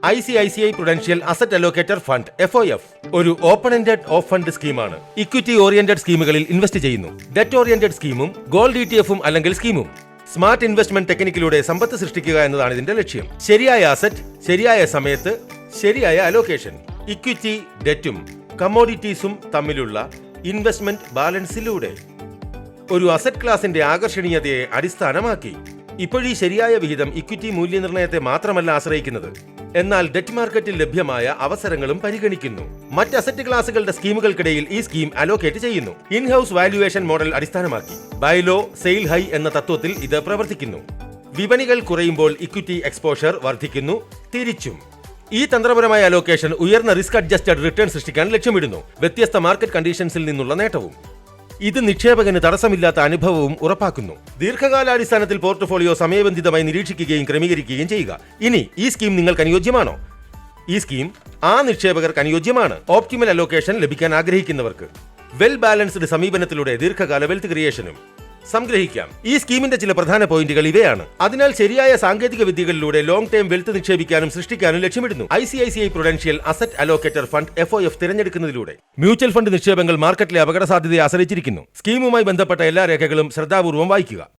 ICICI Prudential Asset Allocator Fund (FOF) ഒരു open ended of fund സ്കീമാണ്. Equity oriented സ്കീമുകളിൽ invest ചെയ്യുന്നു. Debt oriented സ്കീമും gold ETF അല്ലെങ്കിൽ സ്കീമും smart investment ടെക്നിക്കിലൂടെ സമ്പത്ത് സൃഷ്ടിക്കുക എന്നതാണ് ഇതിന്റെ ലക്ഷ്യം. ശരിയായ അസറ്റ്, ശരിയായ സമയത്ത്, ശരിയായ അലോക്കേഷൻ. ഇക്വിറ്റി, ഡെറ്റും കമ്മോഡിറ്റീസും തമ്മിലുള്ള ഇൻവെസ്റ്റ്മെന്റ് ബാലൻസിലൂടെ ഒരു അസറ്റ് ക്ലാസിന്റെ ആകർഷണീയതയെ അടിസ്ഥാനമാക്കി ഇപ്പോഴീ ശരിയായ വിഹിതം ഇക്വിറ്റി മൂല്യനിർണ്ണയത്തെ മാത്രമല്ല ആശ്രയിക്കുന്നത്, എന്നാൽ ഡെറ്റ് മാർക്കറ്റിൽ ലഭ്യമായ അവസരങ്ങളും പരിഗണിക്കുന്നു. മറ്റ് അസറ്റ് ക്ലാസുകളുടെ സ്കീമുകൾക്കിടയിൽ ഈ സ്കീം അലോക്കേറ്റ് ചെയ്യുന്നു. ഇൻഹൌസ് വാല്യുവേഷൻ മോഡൽ അടിസ്ഥാനമാക്കി ബൈ ലോ സെയിൽ ഹൈ എന്ന തത്വത്തിൽ ഇത് പ്രവർത്തിക്കുന്നു. വിപണികൾ കുറയുമ്പോൾ ഇക്വിറ്റി എക്സ്പോഷർ വർദ്ധിക്കുന്നു, തിരിച്ചും. ഈ തന്ത്രപരമായ അലോക്കേഷൻ ഉയർന്ന റിസ്ക് അഡ്ജസ്റ്റഡ് റിട്ടേൺ സൃഷ്ടിക്കാൻ ലക്ഷ്യമിടുന്നു, വ്യത്യസ്ത മാർക്കറ്റ് കണ്ടീഷൻസിൽ നിന്നുള്ള നേട്ടവും. ഇത് നിക്ഷേപകന് തടസ്സമില്ലാത്ത അനുഭവവും ഉറപ്പാക്കുന്നു. ദീർഘകാലാടിസ്ഥാനത്തിൽ പോർട്ട്ഫോളിയോ സമയബന്ധിതമായി നിരീക്ഷിക്കുകയും ക്രമീകരിക്കുകയും ചെയ്യുക. ഇനി ഈ സ്കീം നിങ്ങൾക്ക് അനുയോജ്യമാണോ? ഈ സ്കീം ആ നിക്ഷേപകർക്ക് അനുയോജ്യമാണ്. ഓപ്റ്റിമൽ അലോക്കേഷൻ ലഭിക്കാൻ ആഗ്രഹിക്കുന്നവർക്ക് വെൽ ബാലൻസ്ഡ് സമീപനത്തിലൂടെ ദീർഘകാല വെൽത്ത് ക്രിയേഷനും. സംഗ്രഹിക്കാം, ഈ സ്കീമിന്റെ ചില പ്രധാന പോയിന്റുകൾ ഇവയാണ്. അതിനാൽ ശരിയായ സാങ്കേതിക വിദ്യകളിലൂടെ ലോങ് ടേം വെൽത്ത് നിക്ഷേപിക്കാനും സൃഷ്ടിക്കാനും ലക്ഷ്യമിടുന്നു. ICICI Prudential Asset Allocator Fund (FOF) തിരഞ്ഞെടുക്കുന്നതിലൂടെ മ്യൂച്വൽ ഫണ്ട് നിക്ഷേപങ്ങൾ മാർക്കറ്റിലെ അപകട സാധ്യതയെ ആശ്രയിച്ചിരിക്കുന്നു. സ്കീമുമായി ബന്ധപ്പെട്ട എല്ലാ രേഖകളും ശ്രദ്ധാപൂർവ്വം വായിക്കുക.